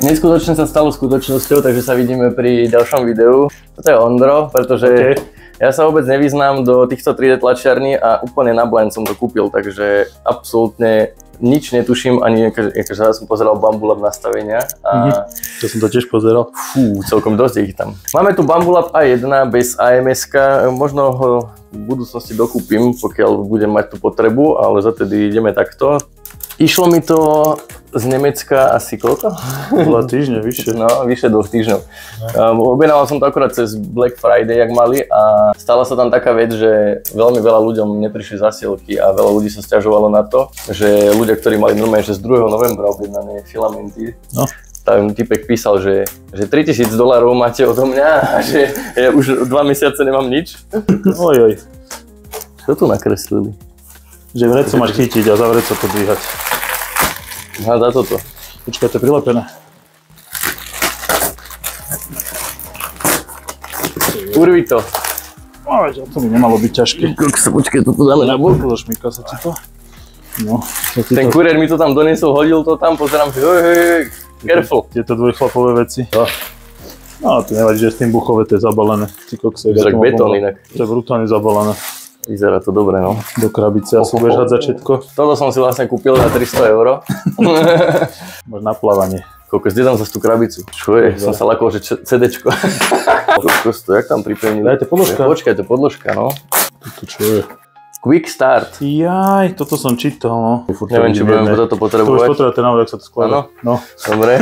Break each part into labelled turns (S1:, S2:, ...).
S1: Neskutočne sa stalo skutočnosťou, takže sa vidíme pri ďalšom videu. Toto je Ondro, pretože ja sa vôbec nevyznám do týchto 3D tlačiarní a úplne na blind som to kúpil, takže absolútne nič netuším, ani akože ja som pozeral Bambulab nastavenia a...
S2: To som to tiež pozeral.
S1: Fú, celkom dosť ich tam. Máme tu Bambulab A1 bez AMS-ka, možno ho v budúcnosti dokúpim, pokiaľ budem mať tú potrebu, ale zatedy ideme takto. Išlo mi to z Nemecka asi koľko?
S2: 2 týždne, vyššie.
S1: No, vyššie 2 týždňov. Objednával som to akorát cez Black Friday, jak mali, a stala sa tam taká vec, že veľmi veľa ľuďom neprišli zasielky a veľa ľudí sa sťažovalo na to, že ľudia, ktorí mali normálne, že z 2. novembra objednané filamenty, tam typek písal, že $3000 máte odo mňa a že ja už 2 mesiace nemám nič.
S2: Ojoj.
S1: Čo tu nakreslili?
S2: Že vreco máš chytiť a za vreco podvíhať.
S1: Aha, za toto.
S2: Počkaj, to je prilepené.
S1: Urvi to.
S2: To by nemalo byť ťažké.
S1: Počkaj, toto dáme na bok.
S2: Zašmýka sa ti to. No,
S1: ten kuriér mi to tam doniesol, hodil to tam, pozerám, že careful.
S2: Tieto dvojchlapové veci. No, to nevadí, že s tým buchové to je zabalené.
S1: Tak betón inak.
S2: To je brutálne zabalené.
S1: Vyzerá to dobre, no.
S2: Do krabice, asi budeš hádzať všetko.
S1: Toto som si vlastne kúpil za 300 €.
S2: Máš na plávanie.
S1: Koľko, kde tam zase tú krabicu? Čo je? Som sa lakol, že CDčko. Jak tam pripevnili?
S2: Dajte podložka.
S1: Počkaj, to podložka, no.
S2: Toto čo je?
S1: Quick start.
S2: Jaj, toto som čítal, no.
S1: Neviem, či budeme toto potrebovať.
S2: To už potrebuje ten návod, ak sa to skladá.
S1: Áno? Dobre.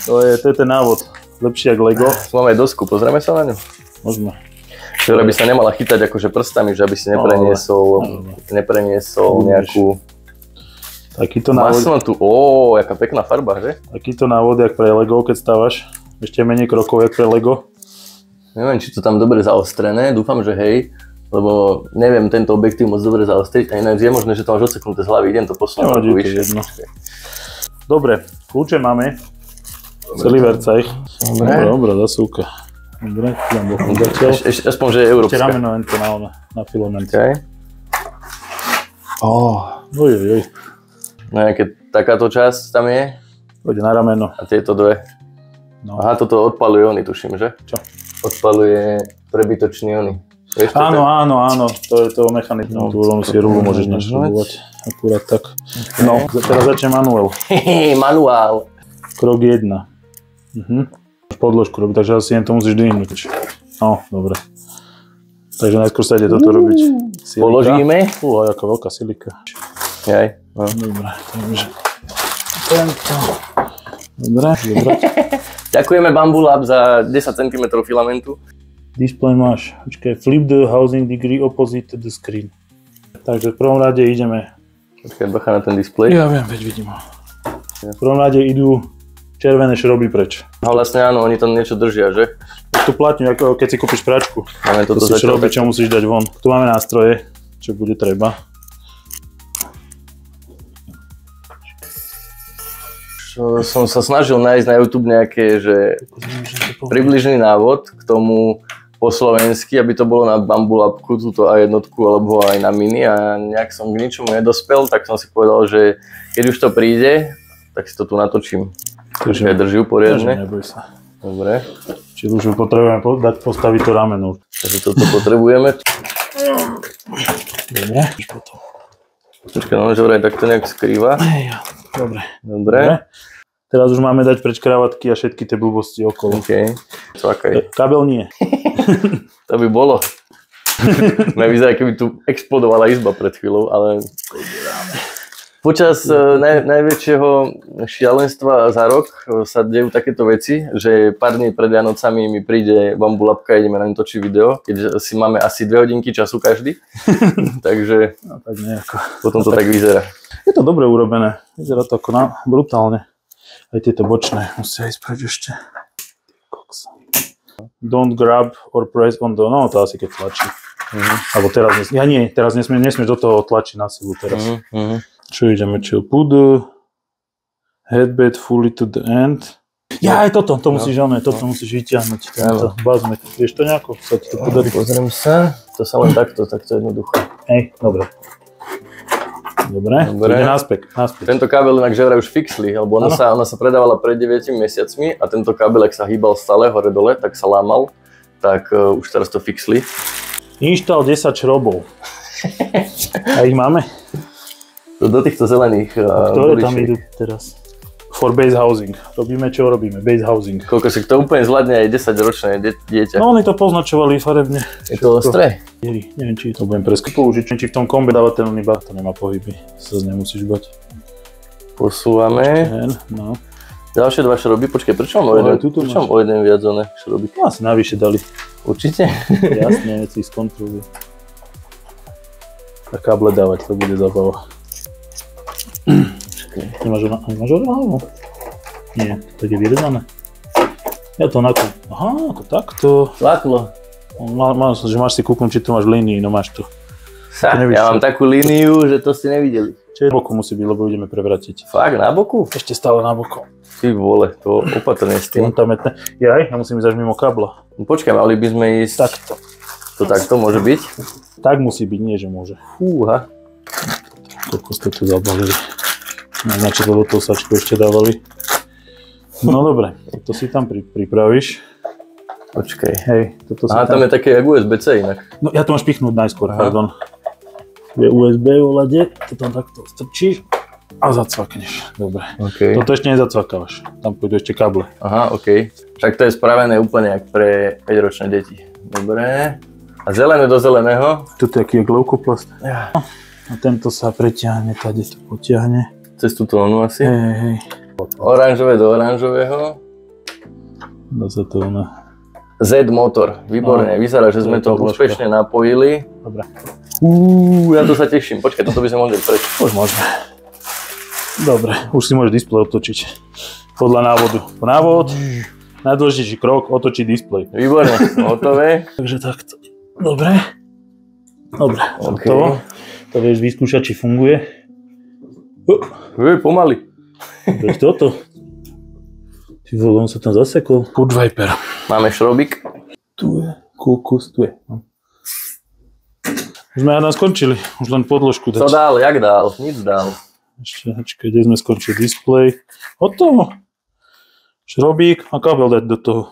S2: To je ten návod. Lepší jak Lego.
S1: Máme aj dosku, pozrieme sa na ňu.
S2: Môžeme.
S1: Ktorá by sa nemala chytať akože prstami, že aby si nepreniesol nejakú...
S2: Takýto návod...
S1: Maslo tu, jaká pekná farba, že?
S2: Takýto návod, jak pre Lego, keď stávaš. Ešte menej krokov, jak pre Lego.
S1: Neviem, či to tam dobre zaostrené, dúfam, že hej. Lebo neviem tento objektív moc dobre zaostriť. A ináč je možné, že to máš odseknuté z hlavy, idem to posunúť trochu vyššie.
S2: Dobre, kľúče máme. Celý vercaj. Dobre, zasúka. Dobre, dám bokom zatiaľ.
S1: Ešte aspoň, že je európska.
S2: Ešte rameno na filament.
S1: Okay.
S2: Ojojoj.
S1: No nejaké takáto časť tam je.
S2: Pôjde na rameno.
S1: A tieto dve.
S2: No.
S1: Aha, toto odpaluje ony, tuším, že?
S2: Čo?
S1: Odpaluje prebytočný ony.
S2: Áno, to je to mechanizmus. Tú si rúlu môžeš našrobovať. Akurát tak. Okay. No, teraz začne manuál.
S1: Manuál.
S2: Krok 1. Podložku robiť, takže asi jen to musíš dvihnúť. No, dobre. Takže najskôr sa ide toto robiť. Silika.
S1: Položíme.
S2: Aká veľká silika.
S1: Jaj. No.
S2: Dobre, takže tento. Dobre.
S1: Ďakujeme Bambulab za 10 cm filamentu.
S2: Display máš. Počkaj, flip the housing degree opposite the screen. Takže v prvom rade ideme.
S1: Počkaj, bacha na ten displej.
S2: Ja viem, veď vidím ho. V prvom rade idú červené šroby preč.
S1: No vlastne áno, oni tam niečo držia, že?
S2: Tu platňu, ako keď si kúpiš pračku.
S1: Máme
S2: to sú šroby, čo musíš dať von. Tu máme nástroje, čo bude treba.
S1: Som sa snažil nájsť na YouTube nejaké, že približný návod k tomu po slovensky, aby to bolo na Bambulabku, túto A1 alebo aj na Mini, a nejak som k ničomu nedospel, tak som si povedal, že keď už to príde, tak si to tu natočím. Počkaj, drží poriadne.
S2: Neboj sa.
S1: Dobre.
S2: Čiže už potrebujeme postaviť to rameno.
S1: Takže toto potrebujeme.
S2: Dobre.
S1: Počkaj, no že vraj takto nejak skrýva. Dobre.
S2: Teraz už máme dať preč kravatky a všetky tie blbosti okolo.
S1: OK. Cvakaj.
S2: Kabel nie.
S1: To by bolo. Vyzerá, keby tu explodovala izba pred chvíľou, ale... Počas najväčšieho šialenstva za rok sa dejú takéto veci, že pár dní pred Vianocami mi príde Bambulabka a ideme na ňu točiť video, keďže si máme asi 2 hodinky času každý. Takže
S2: no, tak nejako.
S1: Potom to tak vyzerá.
S2: Je to dobre urobené, vyzerá to ako brutálne. Aj tieto bočné musia ísť preč ešte. Don't grab or press on the... No to asi keď tlačí. Alebo teraz teraz nesmieš do toho tlačiť na silu teraz. Čo ideme, put the headbed fully to the end. Ja aj toto musíš vyťahnuť. Tento bazmet. Vieš to nejako? Sa ti to podarí?
S1: Pozriem sa. To sa len takto jednoducho.
S2: Hej, dobre. Dobre. Ide naspäť.
S1: Tento kábel inak že vraj už fixli, lebo ona sa predávala pred 9 mesiacmi a tento kábel, ak sa hýbal stále hore-dole, tak sa lámal, tak už teraz to fixli.
S2: Inštál 10 šrobov. A ich máme?
S1: Do týchto zelených
S2: ktoré tam idú teraz? For base housing. Robíme, čo robíme? Base housing.
S1: Koľko si to úplne zvládne aj 10-ročné dieťa.
S2: No oni to poznačovali farebne.
S1: Je to ostré?
S2: Neviem, či to budem použiť. Či v tom kombe dávateľný bach, to nemá pohyby. Sa nemusíš bať.
S1: Posúvame.
S2: No.
S1: Ďalšie dva šroby. Počkaj, prečo mám o jeden viac oné šroby?
S2: No asi navyše dali.
S1: Určite?
S2: Jasne, si skontrolujú. A káble dávať, to bude zábava. Nemáš oráhu? Nie, tak je vyrezané. Ja to nakúpim. Aha, to takto.
S1: Láklo.
S2: Že máš si kúknúť, či tu máš línii, no máš to.
S1: Ja mám takú líniu, že to ste nevideli.
S2: Čiže boku musí byť, lebo ideme prevratiť.
S1: Fakt, na boku?
S2: Ešte stále na boku.
S1: Ty vole, to opatrne s tým.
S2: Ja musím ísť až mimo kábla.
S1: No, počkaj, mali by sme ísť...
S2: Takto.
S1: To takto môže byť?
S2: Tak musí byť, nie že môže.
S1: Fúha.
S2: Koľko ste tu zabalili. Ináč to do toho sačku ešte dávali. No dobre, to si tam pripravíš.
S1: Počkaj.
S2: Hej, toto si
S1: tam je také jak USB-C inak.
S2: No ja to máš pichnúť najskôr, pardon. Je USB volade, to tam takto strčíš a zacvakneš. Dobre.
S1: Okay.
S2: Toto ešte nezacvakávaš, tam pôjdu ešte káble.
S1: Aha, okej. Však to je spravené úplne jak pre 5-ročné deti. Dobre. A zelené do zeleného?
S2: Toto je aký je leukoplast.
S1: Ja.
S2: A tento sa preťahne, tady to potiahne.
S1: Cez tú tónu asi?
S2: Hej.
S1: Oranžové do oranžového.
S2: Dá sa to
S1: Z motor, výborne. Vyzerá, že sme to úspešne napojili.
S2: Dobre.
S1: Ja to sa teším. Počkaj, toto by sme mohli preč.
S2: Už môžeme. Dobre, už si môžeš displej otočiť. Podľa návodu. Návod, najdôležitejší krok, otočiť displej.
S1: Výborne, hotové.
S2: Takže takto. Dobre. Dobre, hotovo. To vieš vyskúšať, či funguje.
S1: Pomaly.
S2: Veď toto. Ty vole, on sa tam zasekol. Food Viper.
S1: Máme šrobík.
S2: Tu je. Kúkus, tu je. Už sme hádam skončili. Už len podložku dať.
S1: Co dál? Jak dál? Nic dál.
S2: Ešte, počkaj, kde sme skončili? Display. Hotovo. Šrobík a kábel dať do toho.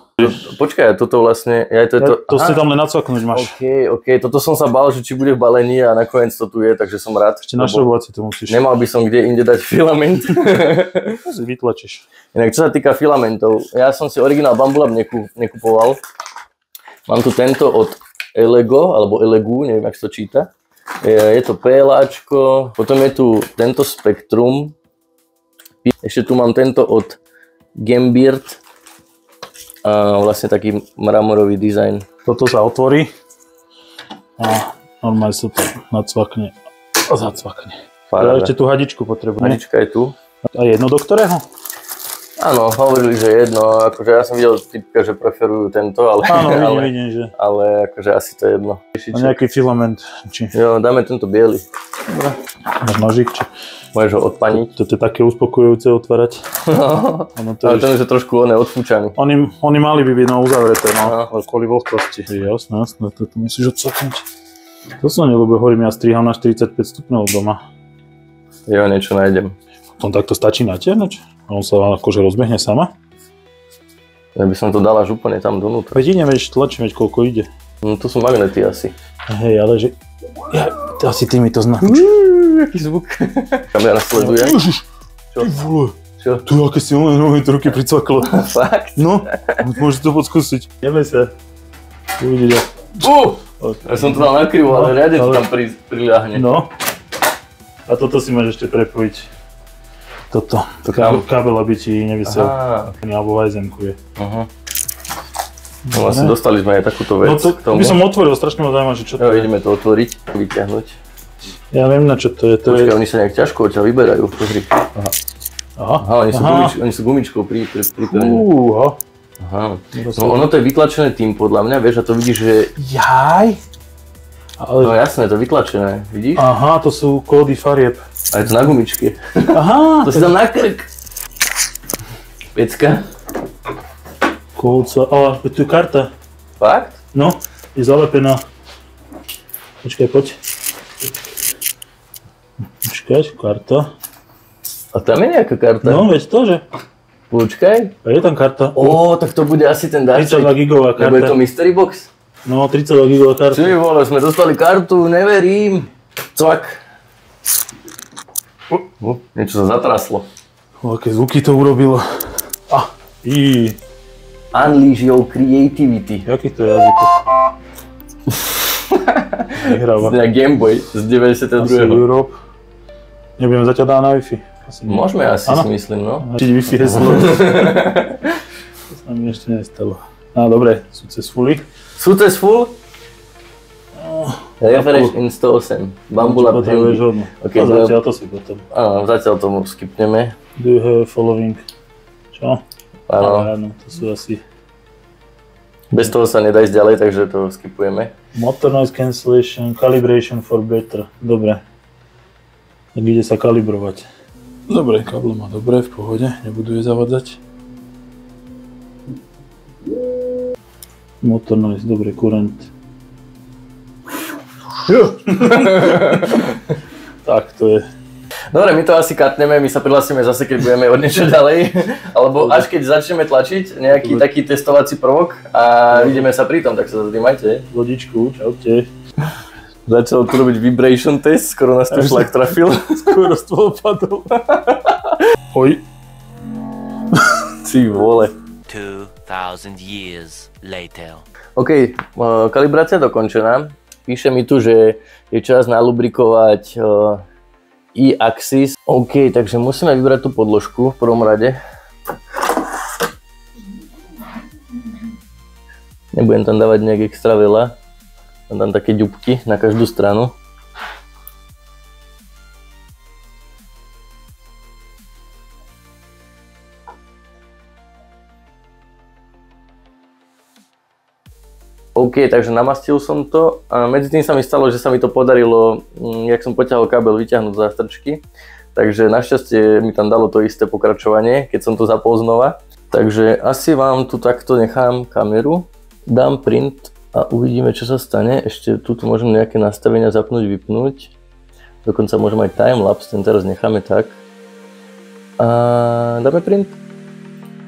S1: Počkaj, toto vlastne...
S2: To si tam len nacvaknúť máš.
S1: OK. Toto som sa bál, že či bude v balení a nakoniec to tu je, takže som rád.
S2: Ešte našrobovať si to musíš.
S1: Nemal by som kde inde dať filament.
S2: To si vytlačíš.
S1: Inak čo sa týka filamentov, ja som si originál Bambulab nekupoval. Mám tu tento od Elego, alebo Elegu, neviem, jak sa to číta. Je to PLAčko, potom je tu tento Spektrum. Ešte tu mám tento od Gambird. A vlastne taký mramorový dizajn.
S2: Toto sa otvorí a normálne sa to nacvakne a zacvakne. Ja ešte tú hadičku potrebujem.
S1: Hadička je tu.
S2: A jedno do ktorého?
S1: Áno, hovorili, že jedno. Akože ja som videl typka, že preferujú tento, ale...
S2: Áno, vidím, že...
S1: Ale akože asi to je jedno.
S2: A nejaký filament.
S1: Jo, dáme tento biely.
S2: Dobre. Máš nožík, či...
S1: Môžeš ho odpaniť.
S2: Toto je také uspokojujúce otvárať.
S1: Ale ten je trošku odfúčaný.
S2: Oni mali by byť uzavreté, ale kvôli vlhkosti. Jasné, toto musíš odsaknúť. To som neľúbil, hovorím, ja striham na 45 stupňov doma.
S1: Jo, niečo nájdem.
S2: On takto stačí natiahnuť? A on sa akože rozbehne sama?
S1: Ja by som to dal až úplne tam donútra.
S2: Veď ideme, tlačíme, koľko ide.
S1: No to sú magnety asi.
S2: Hej, ale že... asi ty mi to znáš.
S1: Jaký zvuk. Kamera sleduje.
S2: Čo? Čo? Tu aké silné nohy, to ruky pricvaklo.
S1: Fakt?
S2: No, môžeš to podskúsiť. Ideme sa. Uvidíte.
S1: Ja som to dal nakrivo, ale riadne to tam priľahne.
S2: No. A toto si máš ešte prepojiť. Toto. Kábel, aby ti nevysel. Alebo vajzenku je.
S1: No vlastne dostali sme aj takúto vec.
S2: No to by som otvoril, strašne ma zaujíma, že čo to je.
S1: Ideme to otvoriť, vyťahnuť.
S2: Ja viem, na čo to je.
S1: Počkaj, oni sa nejak ťažko odtiaľ vyberajú, pozri. Aha, oni sú gumičkou pripevnené. Aha. No ono to je vytlačené tým podľa mňa, vieš, a to vidíš, že...
S2: Jaj!
S1: No jasné, to je vytlačené, vidíš?
S2: Aha, to sú kódy farieb.
S1: A je to na gumičke.
S2: Aha!
S1: To si dám na krk. Pecka.
S2: Kódca, ale tu je karta.
S1: Fakt?
S2: No, je zalepená. Počkaj, poď. Počkať, karta.
S1: A tam je nejaká karta?
S2: No, veď to, že?
S1: Počkaj.
S2: A je tam karta.
S1: Tak to bude asi ten darček.
S2: 32 gigová karta.
S1: Nebo je to mystery box?
S2: No, 32 gigová karta.
S1: Či vole, sme dostali kartu, neverím. Cvak. Niečo sa zatraslo.
S2: Aké zvuky to urobilo.
S1: Unleash your creativity.
S2: Jaký to je jazyk? Nehráva.
S1: Z Game Boy z 92.
S2: Asi Europe. Nebudem zatiaľ dať na Wi-Fi.
S1: Môžeme asi, si myslím, no.
S2: Čiže Wi-Fi heslo. To sa mi ešte nestalo. Dobre, successfully.
S1: Successful? Refresh in 108. Bambula
S2: potrebuješ hodno.
S1: Okay,
S2: zatiaľ to si potom.
S1: Áno, zatiaľ tomu skipneme.
S2: Do you have following? Čo?
S1: Áno.
S2: To sú asi...
S1: Bez toho sa nedá ísť ďalej, takže to skipujeme.
S2: Motor noise cancellation, calibration for better. Dobre. Tak ide sa kalibrovať. Dobre, káble má dobre, v pohode, nebudú je zavadzať. Motor noise, dobre, current. Tak to je.
S1: Dobre, my to asi katneme, my sa prihlásime zase, keď budeme od niečo ďalej. Alebo až keď začneme tlačiť nejaký taký testovací prvok a vidíme sa pri tom, tak sa zase majte.
S2: Vodičku, čaute.
S1: Začal tu robiť vibration test, skoro nás tu šlak trafil.
S2: Skoro stôl padol. Oj.
S1: Ty vole.
S3: 2000 years later.
S1: OK, kalibrácia dokončená. Píše mi tu, že je čas nalubrikovať E-axis. OK, takže musíme vybrať tú podložku v prvom rade. Nebudem tam dávať nejak extra veľa. Mám tam také ďubky na každú stranu. OK, takže namastil som to a medzi tým sa mi stalo, že sa mi to podarilo, jak som poťahol kábel, vyťahnuť zástrčky. Takže našťastie mi tam dalo to isté pokračovanie, keď som to zapol znova. Takže asi vám tu takto nechám kameru, dám print a uvidíme, čo sa stane. Ešte tu môžem nejaké nastavenia zapnúť, vypnúť. Dokonca môžem aj timelapse, ten teraz necháme tak. A dáme print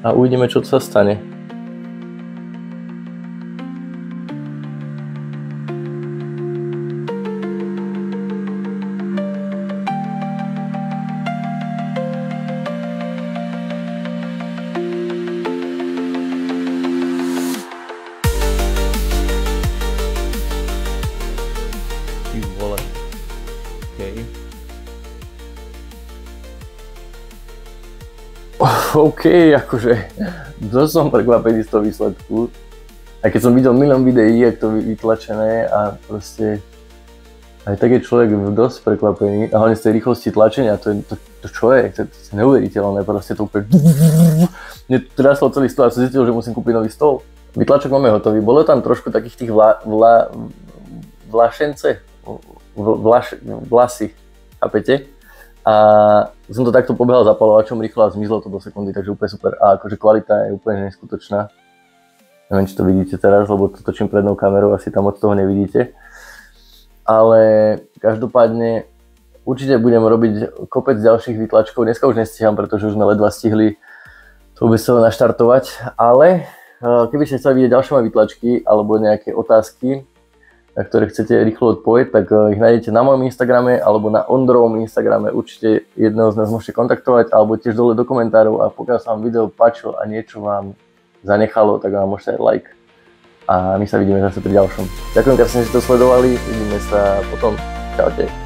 S1: a uvidíme, čo sa stane. OK, akože dosť som prekvapený z toho výsledku. A keď som videl milión videí, jak to vytlačené a proste aj tak je človek dosť prekvapený a hlavne z tej rýchlosti tlačenia, to čo je? To je neuveriteľné, proste to úplne mne traslo celý stôl a som zistil, že musím kúpiť nový stôl. Vytlačok máme hotový, bolo tam trošku takých tých vlašence, vlasy, chápete? A som to takto pobehal zapalovačom rýchlo a zmizlo to do sekundy, takže úplne super. A akože kvalita je úplne neskutočná. Neviem, či to vidíte teraz, lebo to točím prednou kamerou, asi tam od toho nevidíte. Ale každopádne určite budem robiť kopec ďalších výtlačkov. Dneska už nestíham, pretože už sme ledva stihli to vôbec celé naštartovať. Ale keby ste chceli vidieť ďalšie moje výtlačky alebo nejaké otázky, na ktoré chcete rýchlo odpovedť, tak ich nájdete na mojom Instagrame alebo na Ondrovom Instagrame. Určite jedného z nás môžete kontaktovať alebo tiež dole do komentárov a pokiaľ sa vám video páčilo a niečo vám zanechalo, tak vám môžete dať like. A my sa vidíme zase pri ďalšom. Ďakujem krásne, že ste to sledovali, vidíme sa potom. Čaute.